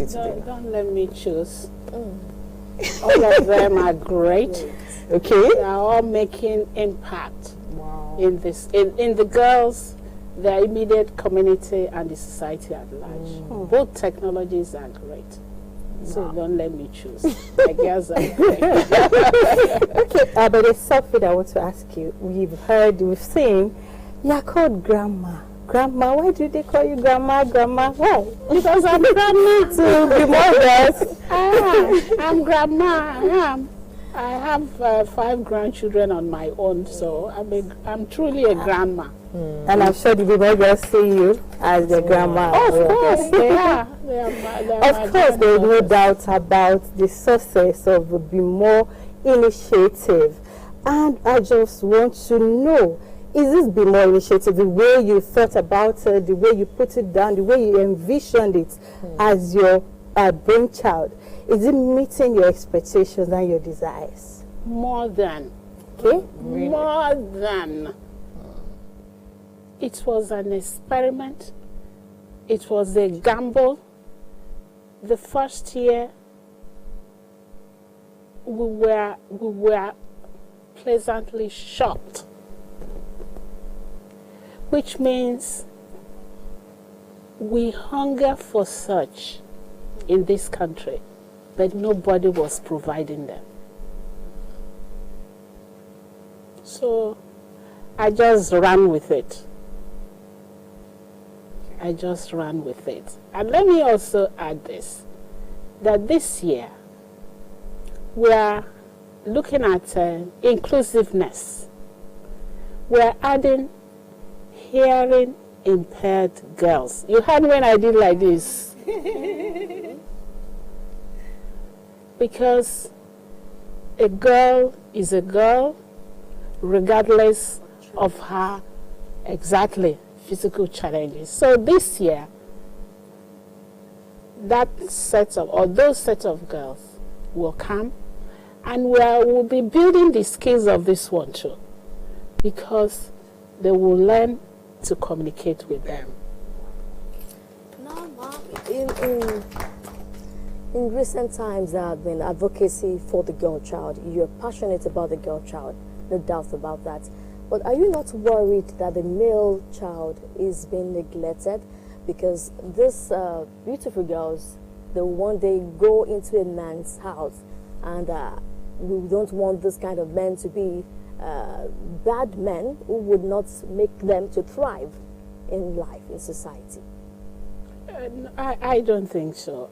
opportunity today. Don't let me choose. All of them are great. Okay. They are all making impact in this, in the girls, their immediate community, and the society at large. Both technologies are great. So don't let me choose. I guess I'm great. Okay, but there's something I want to ask you. We've seen, you're called Grandma. Grandma, why do they call you Grandma? Grandma, why? Because I'm Grandma. To be more girls. I'm Grandma. I have 5 grandchildren on my own, so I'm truly a grandma. And I'm sure the Bemore girls see you as the grandma. Of course, they are. Of course, there is no doubt about the success of the Bemore initiative. And I just want to know, is this Bemore initiative, the way you thought about it, the way you put it down, the way you envisioned it as your brainchild, is it meeting your expectations and your desires? More than. Okay? Really? More than. It was an experiment. It was a gamble. The first year, we were pleasantly shocked, which means we hunger for such in this country, but nobody was providing them. So I just ran with it. And let me also add this, that this year we are looking at inclusiveness. We're adding hearing impaired girls. You heard when I did like this. Because a girl is a girl regardless of her physical challenges. So this year, those set of girls will come, and we'll be building the skills of this one too, because they will learn to communicate with them. Now, Mom, in recent times, there have been advocacy for the girl child. You're passionate about the girl child, no doubt about that. But are you not worried that the male child is being neglected? Because these beautiful girls, they one day go into a man's house, and we don't want this kind of men to be bad men who would not make them to thrive in life, in society. I don't think so.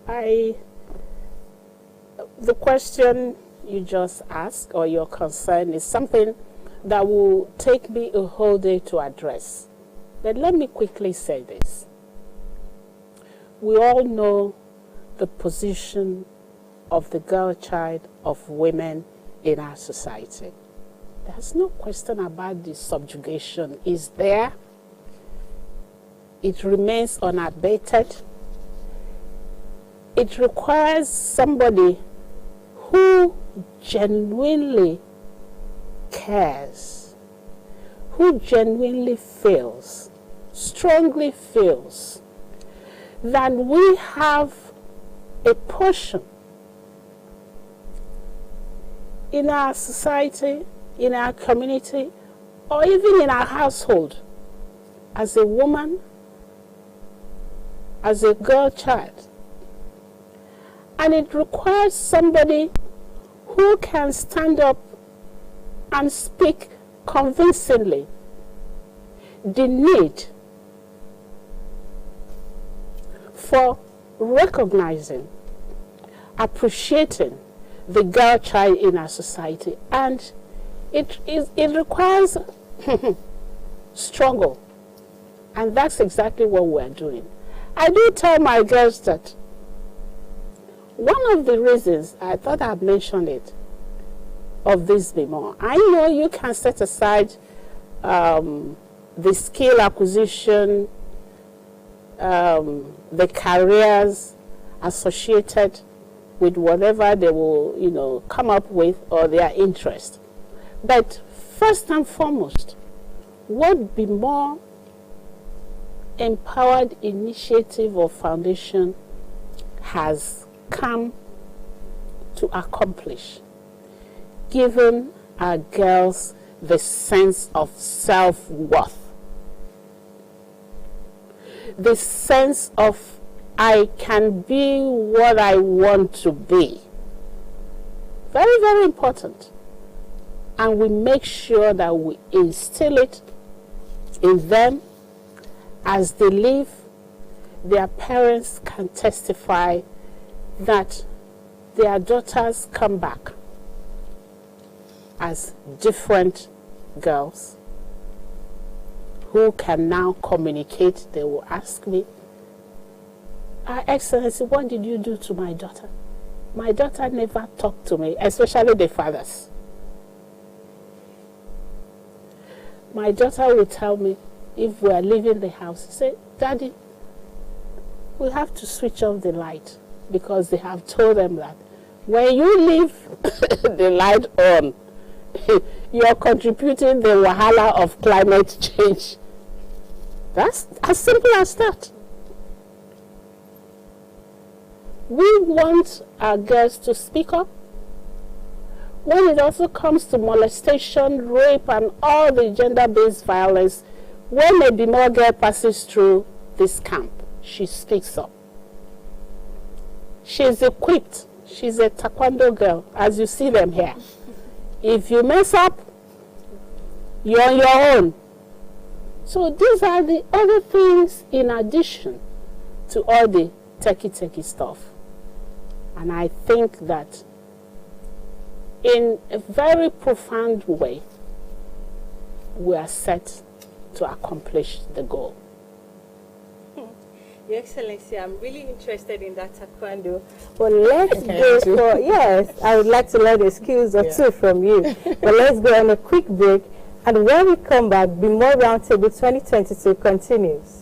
The question you just asked, or your concern, is something that will take me a whole day to address. But let me quickly say this. We all know the position of the girl child, of women in our society. There's no question about the subjugation is there. It remains unabated. It requires somebody who genuinely cares, who genuinely feels, strongly feels that we have a portion in our society, in our community, or even in our household, as a woman, as a girl child. And it requires somebody who can stand up and speak convincingly the need for recognizing, appreciating the girl child in our society. And it requires struggle. And that's exactly what we're doing. I do tell my girls that one of the reasons, I thought I'd mentioned it, of this Bemore, I know you can set aside the skill acquisition, the careers associated with whatever they will, come up with, or their interest. But first and foremost, what Bemore Empowered Initiative or Foundation has come to accomplish, giving our girls the sense of self-worth, the sense of I can be what I want to be. Very, very important. And we make sure that we instill it in them as they live. Their parents can testify that their daughters come back as different girls who can now communicate. They will ask me, Excellency, what did you do to my daughter? My daughter never talked to me, especially the fathers. My daughter will tell me, if we are leaving the house, say, Daddy, we have to switch off the light, because they have told them that when you leave the light on, you are contributing the wahala of climate change. That's as simple as that. We want our girls to speak up. When it also comes to molestation, rape, and all the gender-based violence, when a Bemore girl passes through this camp, she speaks up. She's equipped. She's a taekwondo girl, as you see them here. If you mess up, you're on your own. So these are the other things in addition to all the techie stuff. And I think that in a very profound way, we are set to accomplish the goal. Your Excellency, I'm really interested in that taekwondo. But let's go for, yes, I would like to learn a skills or two from you. But let's go on a quick break. And when we come back, Bemore Roundtable 2022 continues.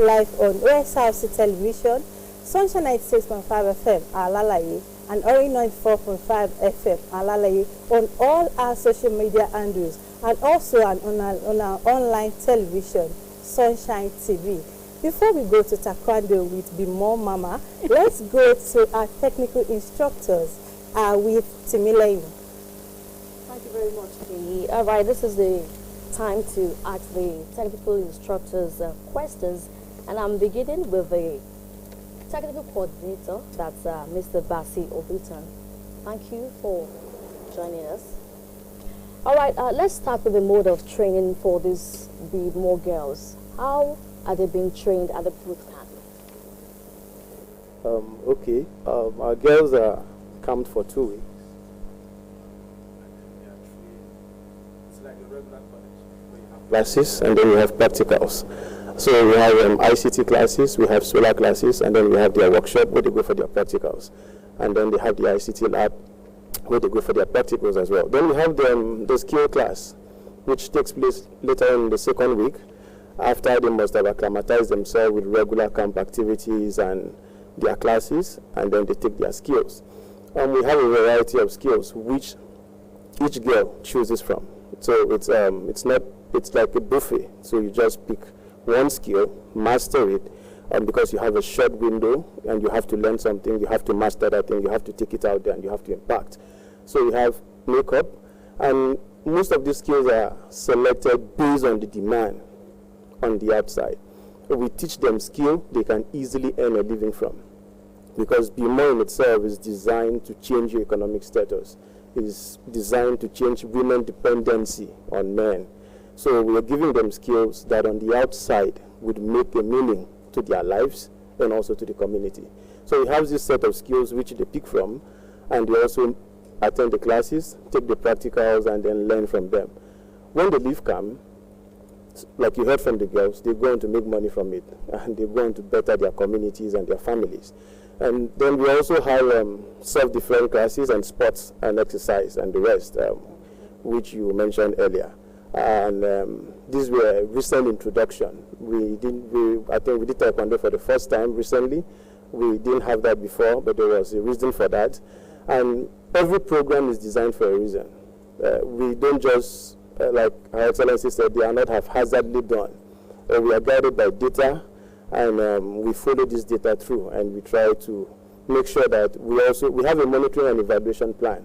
live on Osrc Television, Sunshine 96.5 FM, Alalaye, and Ori 94.5 FM, Alalaye, on all our social media handles, and also on our online television, Sunshine TV. Before we go to Taekwondo with Bemore Mama, let's go to our technical instructors with Timileyin. Thank you very much, Kay. All right, this is the time to ask the technical instructors questions, and I'm beginning with the technical coordinator, that's Mr. Basi Obitan. Thank you for joining us. All right, let's start with the mode of training for these Bemore girls. How are they being trained at the boot camp? Okay, our girls are camped for 2 weeks. It's like a regular college where you have classes and then we have practicals. So we have ICT classes, we have solar classes, and then we have their workshop where they go for their practicals. And then they have the ICT lab where they go for their practicals as well. Then we have the skill class, which takes place later in the second week, after they must have acclimatized themselves with regular camp activities and their classes, and then they take their skills. We have a variety of skills which each girl chooses from. So it's like a buffet. So you just pick one skill, master it, and because you have a short window and you have to learn something, you have to master that thing, you have to take it out there and you have to impact. So you have makeup, and most of these skills are selected based on the demand on the outside. So we teach them skill they can easily earn a living from, because Bemore in itself is designed to change your economic status. It is designed to change women dependency on men. So we are giving them skills that on the outside would make a meaning to their lives and also to the community. So we have this set of skills which they pick from, and they also attend the classes, take the practicals, and then learn from them. When they leave camp, like you heard from the girls, they're going to make money from it, and they're going to better their communities and their families. And then we also have self-defense classes and sports and exercise and the rest, which you mentioned earlier. And these were recent introduction. I think we did Taekwondo for the first time recently. We didn't have that before, but there was a reason for that. And every program is designed for a reason. We don't just, like Her Excellency said, they are not haphazardly done. We are guided by data, and we follow this data through, and we try to make sure that we have a monitoring and evaluation plan,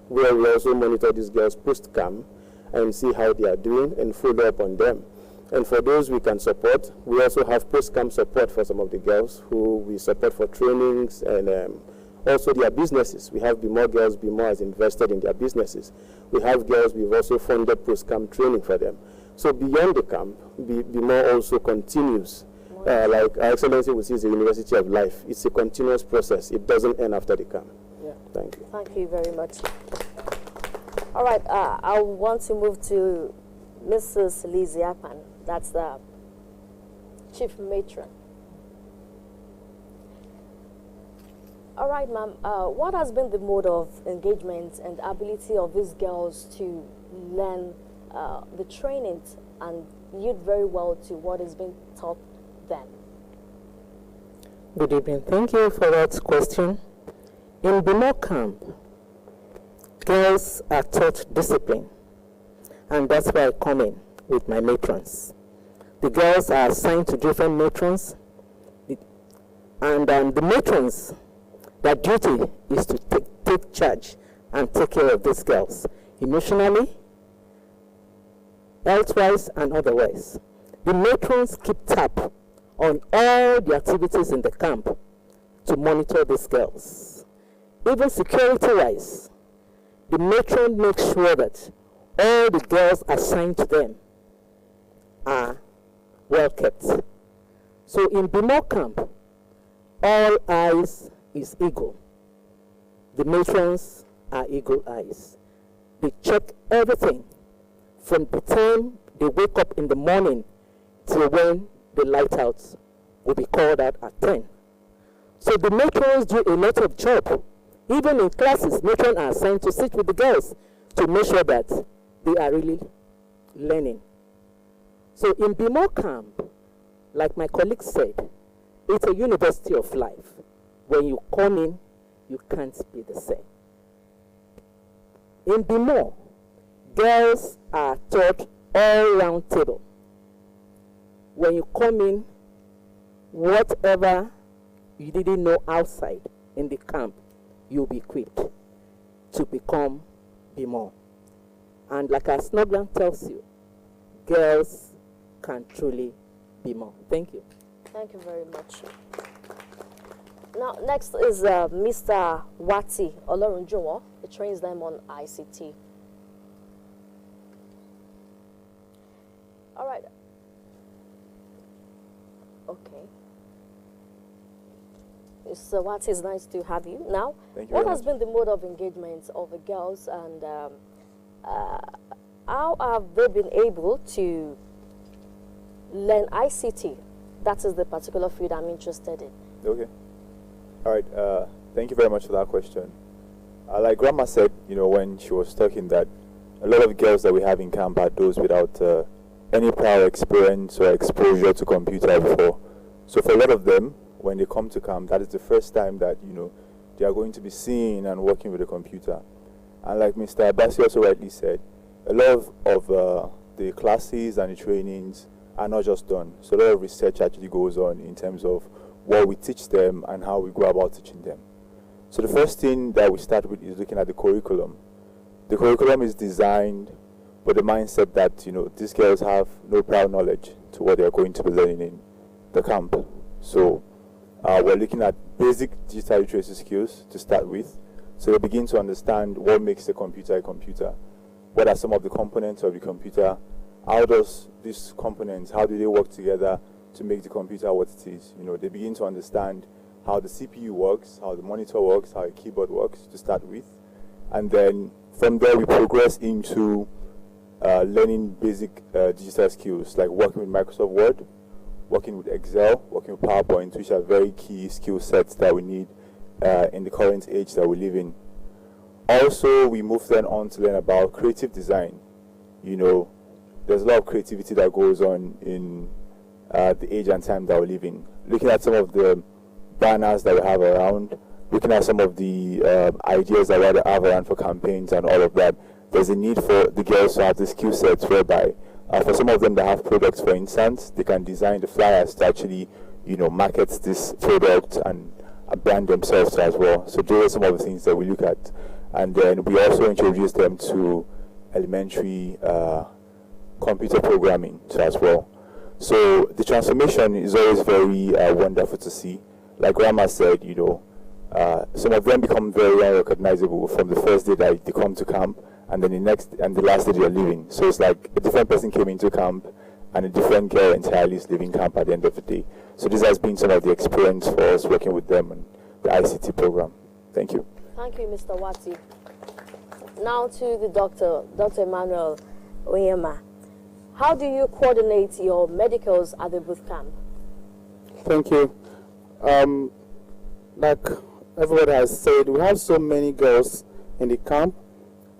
where we also monitor these girls post-camp and see how they are doing and follow up on them. And for those we can support, we also have post-camp support for some of the girls who we support for trainings and also their businesses. We have Bemore girls, Bemore has invested in their businesses. We have girls, we've also funded post-camp training for them. So beyond the camp, Bemore also continues. Like Her Excellency would say, it's a university of life. It's a continuous process. It doesn't end after the camp. Yeah. Thank you. Thank you very much. All right, I want to move to Mrs. Lizzie Apan. That's the chief matron. All right, ma'am. What has been the mode of engagement and ability of these girls to learn the trainings and yield very well to what is being taught them? Good evening. Thank you for that question. In Bemore camp, girls are taught discipline, and that's why I come in with my matrons. The girls are assigned to different matrons, and the matrons, their duty is to take charge and take care of these girls, emotionally, health-wise, and otherwise. The matrons keep tab on all the activities in the camp to monitor these girls. Even security-wise, the matron makes sure that all the girls assigned to them are well kept. So in Bemore camp, all eyes is eagle. The matrons are eagle eyes. They check everything from the time they wake up in the morning till when the light out will be called out at 10. So the matrons do a lot of job. Even in classes, matrons are assigned to sit with the girls to make sure that they are really learning. So in Bemore camp, like my colleague said, it's a university of life. When you come in, you can't be the same. In Bemore, girls are taught all round table. When you come in, whatever you didn't know outside in the camp, you'll be equipped to become Bemore. And like our slogan tells you, girls can truly be more. Thank you. Thank you very much. Now, next is Mr. Wati Olorunjowo. He trains them on ICT. All right. Okay. Mr. Wati, it's nice to have you. Now, Thank you what very has much. been the mode of engagement of the girls, and how have they been able to learn ICT? That is the particular field I'm interested in. Okay. All right. Thank you very much for that question. Like Grandma said, when she was talking, that a lot of girls that we have in camp are those without any prior experience or exposure to computer before. So for a lot of them, when they come to camp, that is the first time that they are going to be seeing and working with a computer. And like Mr. Abassi also rightly said, a lot of the classes and the trainings are not just done. So a lot of research actually goes on in terms of what we teach them and how we go about teaching them. So the first thing that we start with is looking at the curriculum. The curriculum is designed with the mindset that these girls have no prior knowledge to what they are going to be learning in the camp. So we're looking at basic digital literacy skills to start with. So they begin to understand what makes a computer. What are some of the components of the computer? How does these components, how do they work together to make the computer what it is? They begin to understand how the CPU works, how the monitor works, how a keyboard works to start with. And then from there we progress into learning basic digital skills like working with Microsoft Word, working with Excel, working with PowerPoint, which are very key skill sets that we need in the current age that we live in. Also, we move then on to learn about creative design. There's a lot of creativity that goes on in the age and time that we live in. Looking at some of the banners that we have around, looking at some of the ideas that we have around for campaigns and all of that, there's a need for the girls to have the skill sets whereby for some of them that have products, for instance, they can design the flyers to actually, market this product and brand themselves as well. So those are some of the things that we look at. And then we also introduce them to elementary computer programming as well. So the transformation is always very wonderful to see. Like Grandma said, some of them become very unrecognizable from the first day that they come to camp, and then the last day they are leaving. So it's like a different person came into camp and a different girl entirely is leaving camp at the end of the day. So this has been some of the experience for us working with them and the ICT program. Thank you. Thank you, Mr. Wati. Now to the doctor, Dr. Emmanuel Onyema. How do you coordinate your medicals at the boot camp? Thank you. Like everybody has said, we have so many girls in the camp.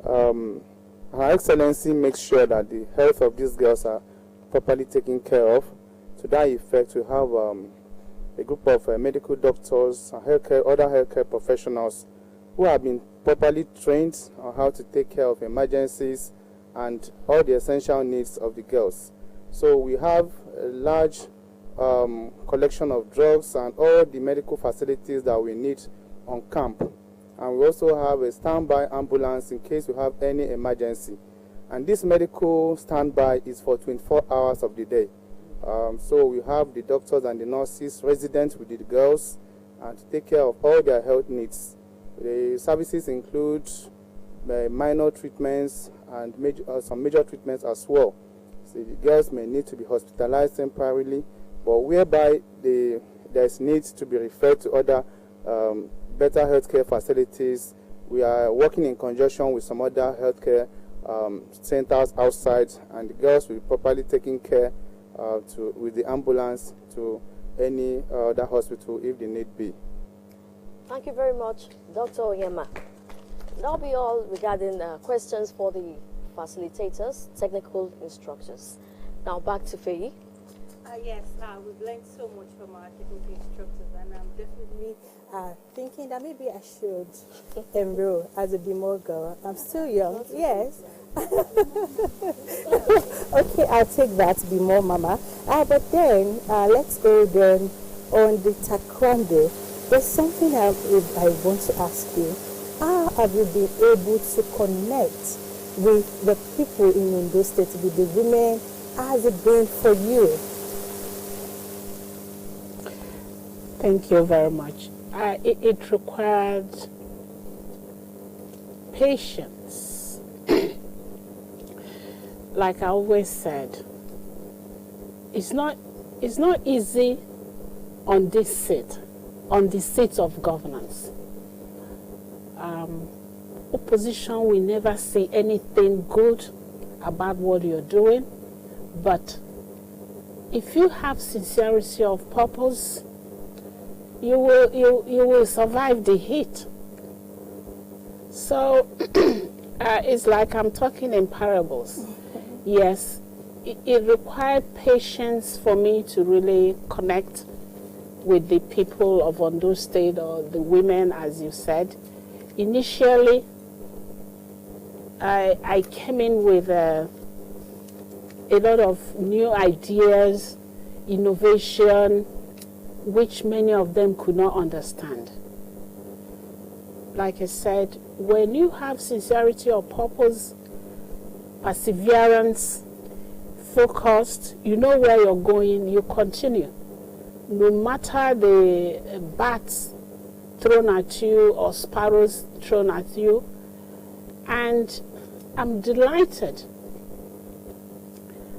Her Excellency makes sure that the health of these girls are properly taken care of. To that effect, we have a group of medical doctors and other healthcare professionals who have been properly trained on how to take care of emergencies and all the essential needs of the girls. So we have a large collection of drugs and all the medical facilities that we need on camp. And we also have a standby ambulance in case we have any emergency. And this medical standby is for 24 hours of the day. So we have the doctors and the nurses resident with the girls and to take care of all their health needs. The services include minor treatments and some major treatments as well. So the girls may need to be hospitalized temporarily, but whereby there's need to be referred to other better healthcare facilities. We are working in conjunction with some other healthcare centers outside, and the girls will be properly taken care with the ambulance to any other hospital if the need be. Thank you very much, Dr. Onyema. That'll be all regarding questions for the facilitators, technical instructors. Now back to Faye. Yes, we've learned so much from our technical instructors, and I'm definitely thinking that maybe I should enroll as a Bemore girl. I'm still young, yes. Okay, I'll take that, Bemore Mama. But then, let's go then on the taekwondo. There's something I want to ask you. How have you been able to connect with the people in Ondo State, with the women? How's it been for you? Thank you very much. It required patience. Like I always said, it's not easy on this seat, on the seat of governance. Opposition will never say anything good about what you're doing, but if you have sincerity of purpose, you will survive the heat. So it's like I'm talking in parables. Yes, it required patience for me to really connect with the people of Ondo State, or the women, as you said. Initially, I came in with a lot of new ideas, innovation, which many of them could not understand. Like I said, when you have sincerity of purpose, perseverance, focused, you know where you're going, you continue. No matter the bats thrown at you or sparrows thrown at you. And I'm delighted.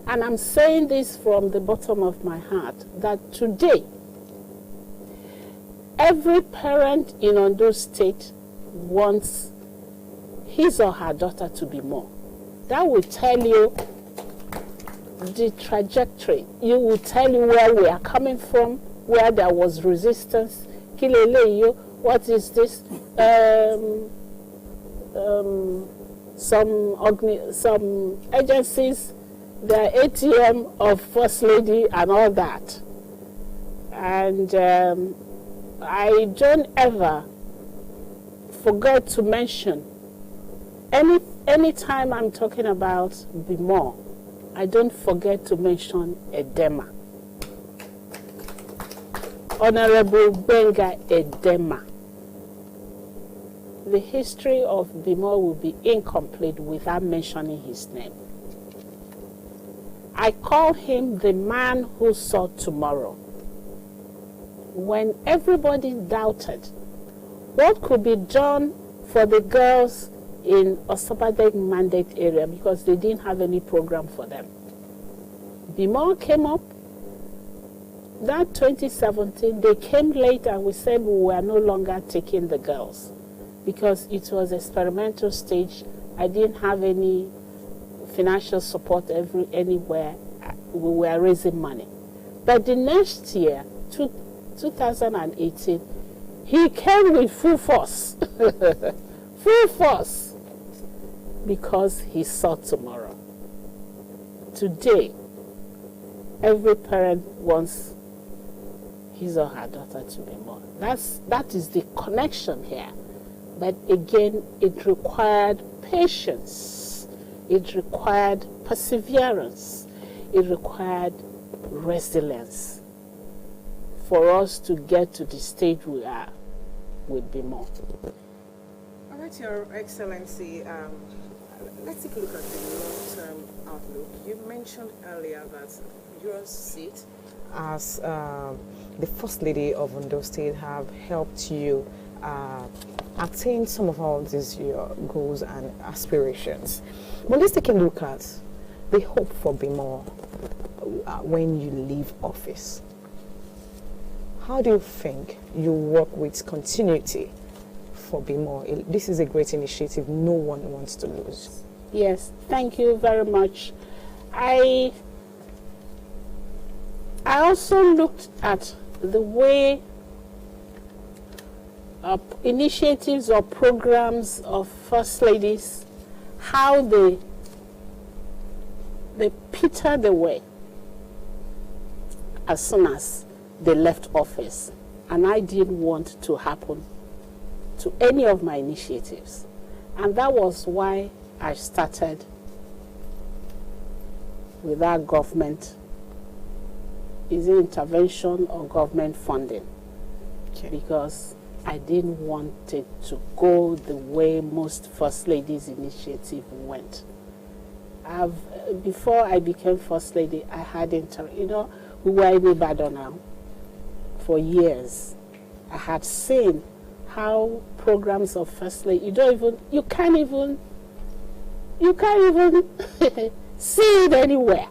And I'm saying this from the bottom of my heart, that today, every parent in Ondo State wants his or her daughter to be more. That will tell you the trajectory. You will tell you where we are coming from, where there was resistance. Kileleyo, what is this? Some agencies, the ATM of First Lady and all that. And I don't ever forget to mention, any time I'm talking about Bemore, I don't forget to mention Edema. Honorable Benga Edema. The history of Bemore will be incomplete without mentioning his name. I call him the man who saw tomorrow. When everybody doubted what could be done for the girls in Osrc mandate area because they didn't have any program for them, Bemore came up. That 2017, they came late and we said we were no longer taking the girls because it was experimental stage. I didn't have any financial support anywhere. We were raising money. But the next year, 2018, he came with full force. Full force. Because he saw tomorrow. Today, every parent wants his or her daughter to be more. That is the connection here. But again, it required patience. It required perseverance. It required resilience for us to get to the stage we are with Bemore. All right, Your Excellency, let's take a look at the long-term outlook. You mentioned earlier that your seat as the First Lady of Ondo State have helped you attain some of all these your goals and aspirations. But let's take a look at the hope for Bemore when you leave office. How do you think you work with continuity for Bemore? This is a great initiative no one wants to lose. Yes, thank you very much. I also looked at the way initiatives or programs of First Ladies, how they peter the way. as soon as they left office. And I didn't want to happen to any of my initiatives. And that was why I started without government, is it intervention or government funding? Okay. Because I didn't want it to go the way most First Ladies initiative went. Before I became First Lady, I had we were in Ibadan now for years. I had seen how programs of First Lady, you can't even see it anywhere.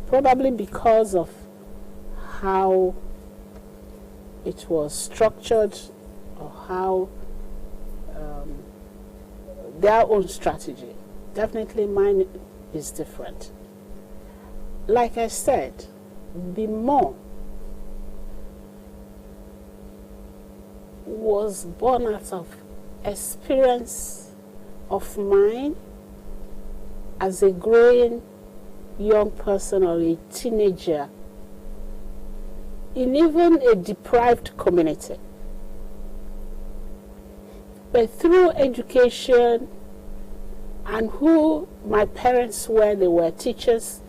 Probably because of how it was structured or how their own strategy. Definitely mine is different. Like I said, Bemore was born out of experience of mine as a growing young person or a teenager in even a deprived community. But through education and who my parents were, they were teachers,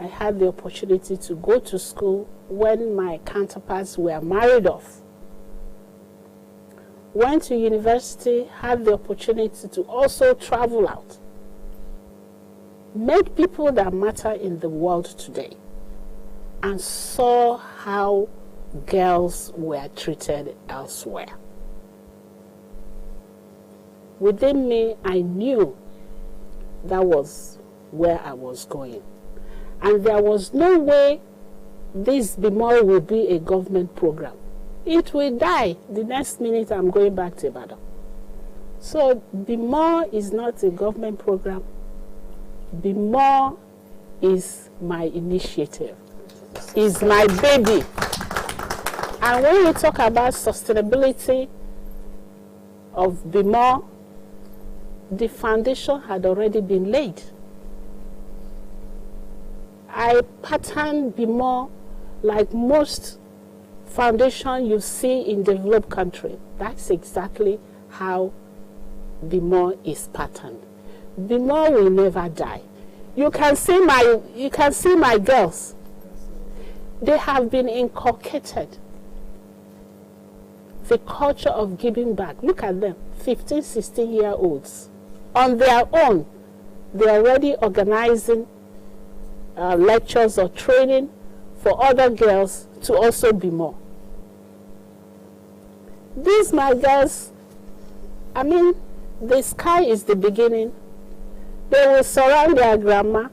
I had the opportunity to go to school when my counterparts were married off. Went to university, had the opportunity to also travel out. Met people that matter in the world today and saw how girls were treated elsewhere. Within me, I knew that was where I was going. And there was no way this Bemore will be a government program. It will die the next minute I'm going back to Ibadan. So Bemore is not a government program. Bemore is my initiative, is my baby. And when you talk about sustainability of Bemore, the foundation had already been laid. I patterned Bemore like most foundation you see in developed country. That's exactly how Bemore is patterned. Bemore will never die. You can see my girls. They have been inculcated the culture of giving back. Look at them, 15, 16-year-olds. On their own, they're already organizing lectures or training for other girls to also be more. These my girls, I mean, the sky is the beginning. They will surround their grandma.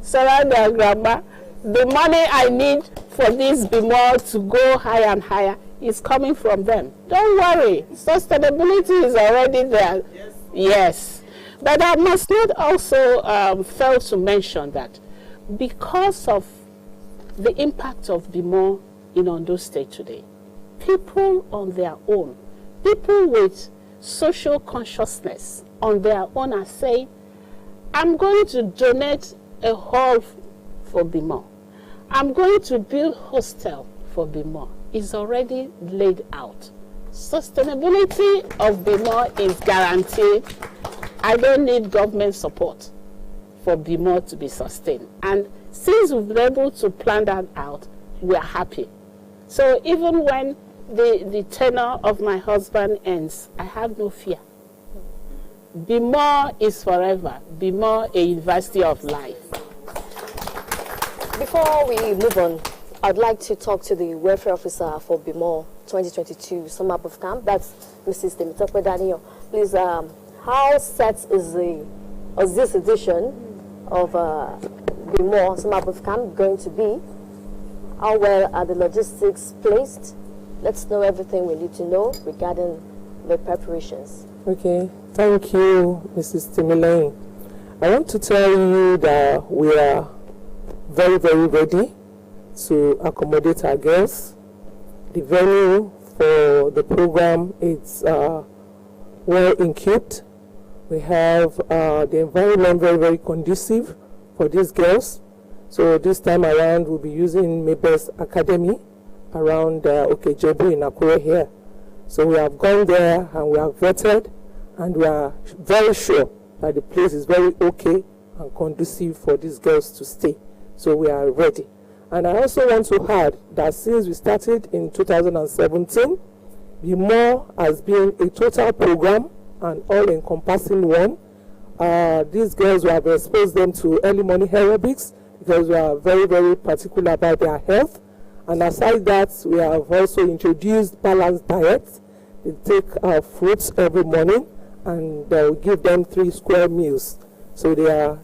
Surround their grandma. The money I need for this Bemore to go higher and higher is coming from them. Don't worry. Sustainability is already there. Yes. But I must not also fail to mention that because of the impact of Bemore in Ondo State today, people on their own, people with social consciousness on their own are saying, I'm going to donate a hall for Bemore. I'm going to build hostel for Bemore. It's already laid out. Sustainability of Bemore is guaranteed. I don't need government support for Bemore to be sustained. And since we've been able to plan that out, we are happy. So even when the tenure of my husband ends, I have no fear. Bemore is forever. Bemore, a university of life. Before we move on, I'd like to talk to the welfare officer for Bemore 2022 Summer Above Camp. That's Mrs. Temitope Daniel. Please, how set is this edition of Bemore Summer Above Camp going to be? How well are the logistics placed? Let's know everything we need to know regarding the preparations. Okay, thank you, Mrs. Timileyin. I want to tell you that we are very, very ready to accommodate our girls. The venue for the program is well equipped. We have the environment very, very conducive for these girls. So this time around, we'll be using Mabes Academy around Okejebu in Akure here. So we have gone there and we have vetted, and we are very sure that the place is very okay and conducive for these girls to stay. So we are ready. And I also want to add that since we started in 2017, Bemore has been a total program, an all-encompassing one. These girls, we have exposed them to early morning aerobics because we are very, very particular about their health. And aside that, we have also introduced balanced diets. They take fruits every morning, and we give them 3 square meals. So they are,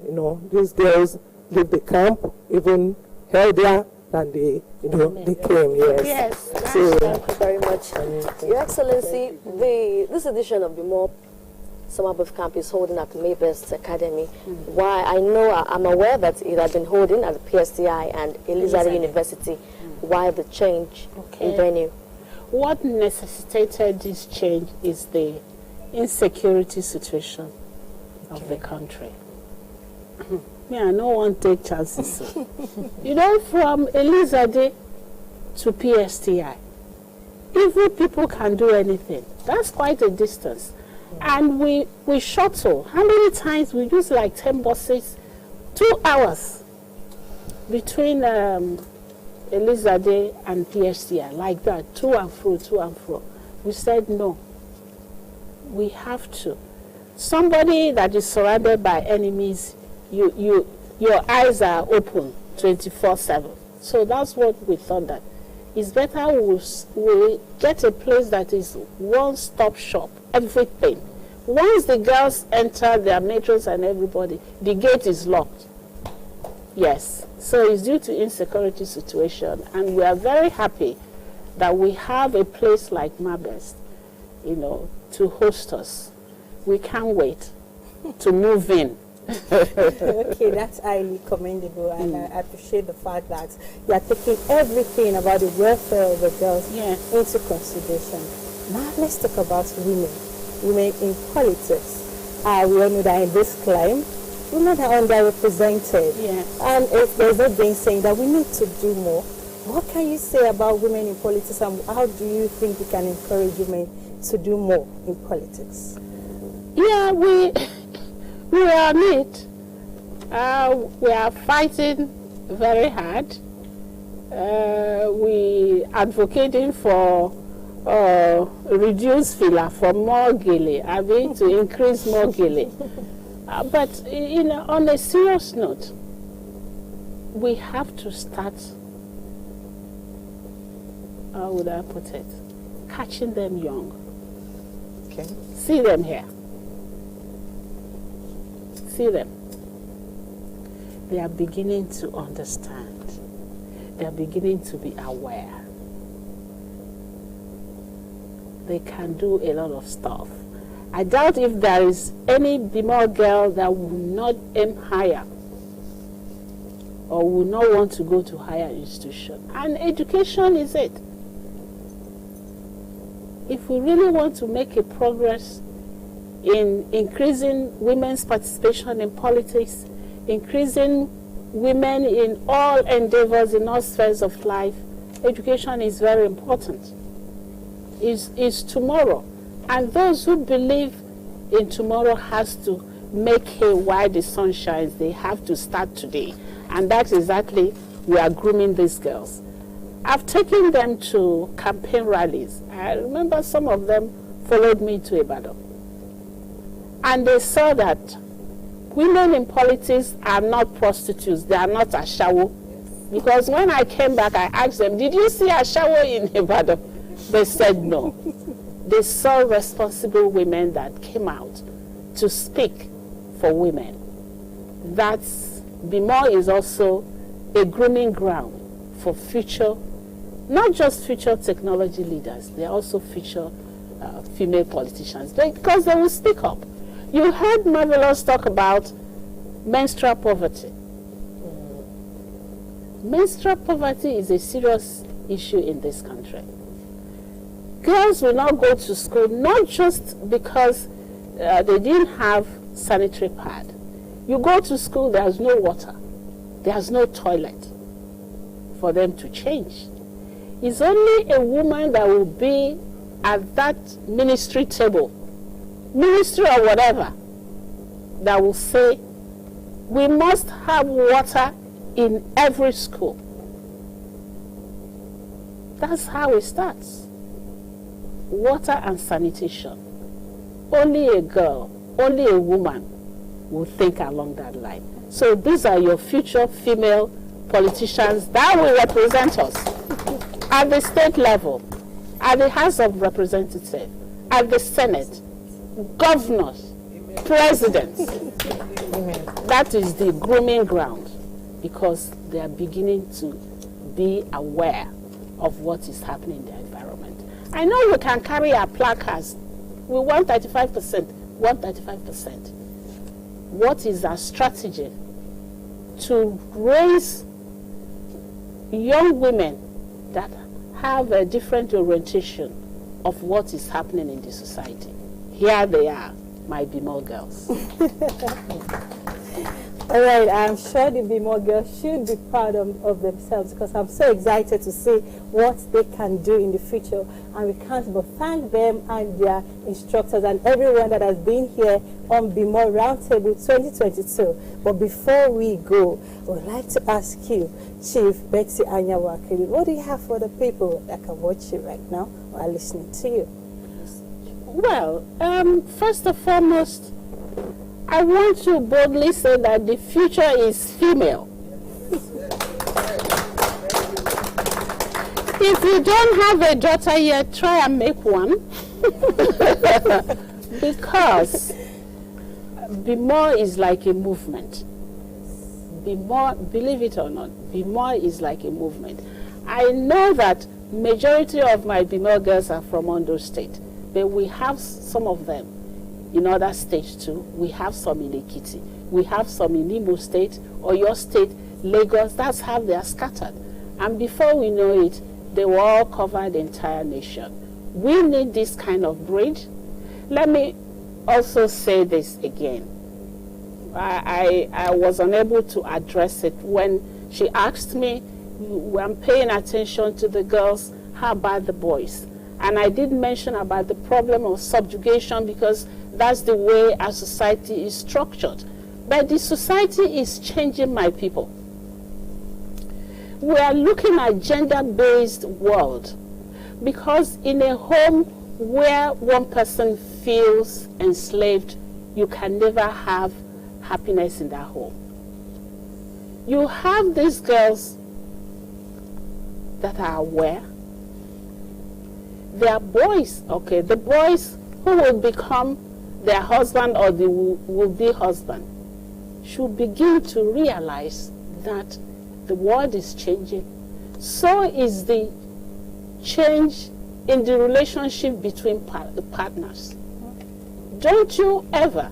these girls leave the camp even healthier than they came. Yes. So, Thank you very much. Your Excellency, this edition of Bemore Summer Birth Camp is holding at Mabes Academy. Why? I'm aware that it has been holding at the PSTI and Elizabeth University. Why the change in venue? What necessitated this change is the insecurity situation of the country. Me, I don't want to take chances. From Elizabeth to PSTI, even people can do anything. That's quite a distance. And we shuttle. How many times? We use like 10 buses, 2 hours between Elizabeth and PSTI, like that, to and fro. We said no. We have to. Somebody that is surrounded by enemies, your eyes are open 24/7. So that's what we thought, that it's better we get a place that is one-stop shop, everything. Once the girls enter, their matrons and everybody, the gate is locked. Yes. So it's due to insecurity situation, and we are very happy that we have a place like Mabes, to host us. We can't wait to move in. Okay, that's highly commendable, and I appreciate the fact that you are taking everything about the welfare of the girls into consideration. Now let's talk about women in politics. We all know that in this climb, women are underrepresented. And if there's a thing saying that we need to do more, what can you say about women in politics, and how do you think we can encourage women to do more in politics? Yeah, we are on it. We are fighting very hard. We advocating for reduce filler, for more gele, to increase more gele. But on a serious note, we have to start, how would I put it, catching them young. Okay. See them here. See them. They are beginning to understand. They are beginning to be aware. They can do a lot of stuff. I doubt if there is any Bemore girl that will not aim higher or will not want to go to higher institution. And education is it. If we really want to make a progress in increasing women's participation in politics, increasing women in all endeavors, in all spheres of life, education is very important. Is tomorrow. And those who believe in tomorrow has to make hay while the sun shines. They have to start today. And that's exactly, we are grooming these girls. I've taken them to campaign rallies. I remember some of them followed me to Ibadan. And they saw that women in politics are not prostitutes. They are not ashawo. Because when I came back, I asked them, did you see ashawo in Ibadan? They said no. They saw responsible women that came out to speak for women. That's, Bemore is also a grooming ground for future, not just future technology leaders, they are also future female politicians, because they will speak up. You heard Marvelous talk about menstrual poverty. Menstrual poverty is a serious issue in this country. Girls will not go to school, not just because they didn't have sanitary pad. You go to school, there's no water. there's no toilet for them to change. It's only a woman that will be at that ministry table, ministry or whatever, that will say, we must have water in every school. That's how it starts. Water and sanitation. Only a girl, only a woman will think along that line. So these are your future female politicians that will represent us at the state level, at the House of Representatives, at the Senate, governors, presidents. That is the grooming ground, because they are beginning to be aware of what is happening in their environment. I know we can carry our placards. We want 35%, want 35%. What is our strategy to raise young women that have a different orientation of what is happening in the society? Here they are, my Bemore girls. All right, I'm sure the Bemore girls should be proud of themselves, because I'm so excited to see what they can do in the future. And we can't but thank them and their instructors and everyone that has been here on Bemore Roundtable 2022. But before we go, I would like to ask you, Chief Betsy Anyawakiri, what do you have for the people that can watch you right now or are listening to you? Well, first and foremost, I want to boldly say that the future is female. If you don't have a daughter yet, try and make one. Because Bemore is like a movement. Bemore, believe it or not, Bemore is like a movement. I know that majority of my Bemore girls are from Ondo State, but we have some of them in other states too. We have some in Ekiti. We have some in Imo State, Oyo State, Lagos. That's how they are scattered. And before we know it, they will all cover the entire nation. We need this kind of bridge. Let me also say this again. I was unable to address it when she asked me, I'm paying attention to the girls, how about the boys? And I did mention about the problem of subjugation, because that's the way our society is structured. But the society is changing, my people. We are looking at gender-based world, because in a home where one person feels enslaved, you can never have happiness in that home. You have these girls that are aware. They are boys, okay, the boys who will become their husband or the will-be husband should begin to realize that the world is changing. So is the change in the relationship between the partners. Don't you ever,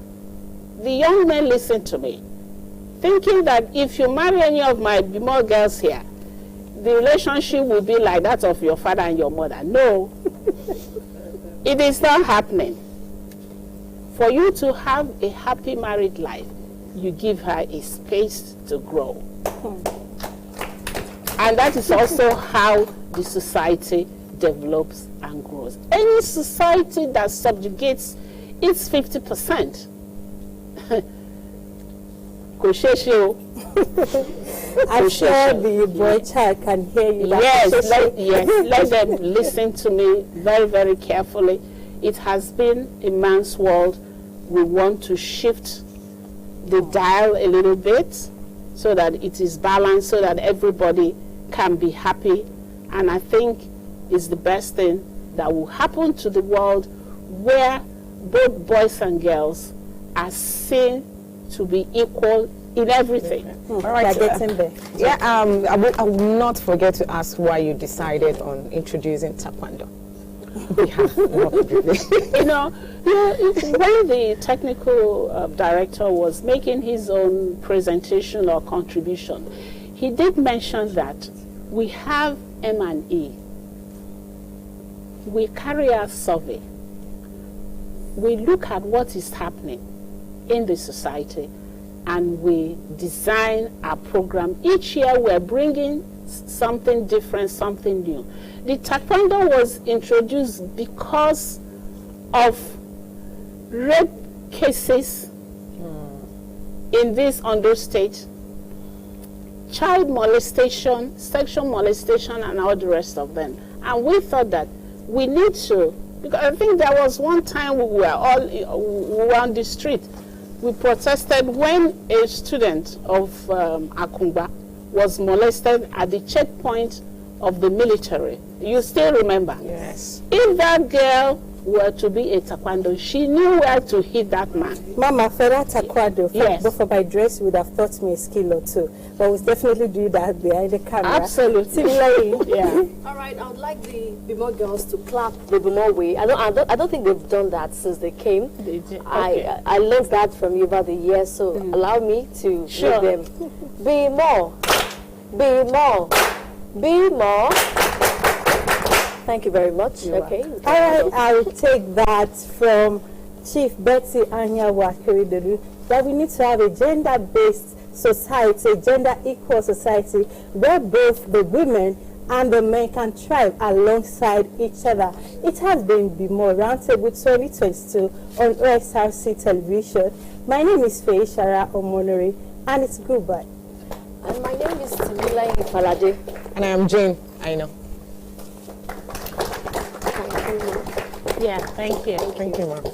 the young men, listen to me, thinking that if you marry any of my Bemore girls here, the relationship will be like that of your father and your mother. No, it is not happening. For you to have a happy married life, you give her a space to grow. And that is also how the society develops and grows. Any society that subjugates its 50%, I'm sure the boy child can hear you. Yes, let them listen to me very, very carefully. It has been a man's world. We want to shift the dial a little bit so that it is balanced, so that everybody can be happy. And I think it's the best thing that will happen to the world, where both boys and girls are seen to be equal in everything. All right. Yeah, I will not forget to ask why you decided on introducing Taekwondo. You know, when the technical director was making his own presentation or contribution, he did mention that we have M&E. We carry out survey. We look at what is happening in the society, and we design our program. Each year we're bringing something different, something new. The taekwondo was introduced because of rape cases in this Ondo state, child molestation, sexual molestation, and all the rest of them. And we thought that we need to, because I think there was one time we were on the street. We protested when a student of Akungba was molested at the checkpoint of the military. You still remember? Yes. If that girl were to be a taekwondo, she knew where to hit that man. Mama, for that taekwondo, Yes. but for my dress, you would have taught me a skill or two. But we'll definitely do that behind the camera. Absolutely. Similarly, Yeah. All right, I would like the Bemore girls to clap the Bemore way. I don't think they've done that since they came. They did. I Okay. I learned that from you over the years, so allow me to Sure. make them be more, be more, be more. Thank you very much. Okay. all right, I'll take that from Chief Betty Anyawa Keridolu, that we need to have a gender-based society, a gender-equal society, where both the women and the men can thrive alongside each other. It has been Bemore Roundtable 2022 on Osrc television. My name is Feishara Omonori, and it's goodbye. And my name is Timila Ifalade. And I am Jane. I know. Yeah, thank you. Thank you, ma'am.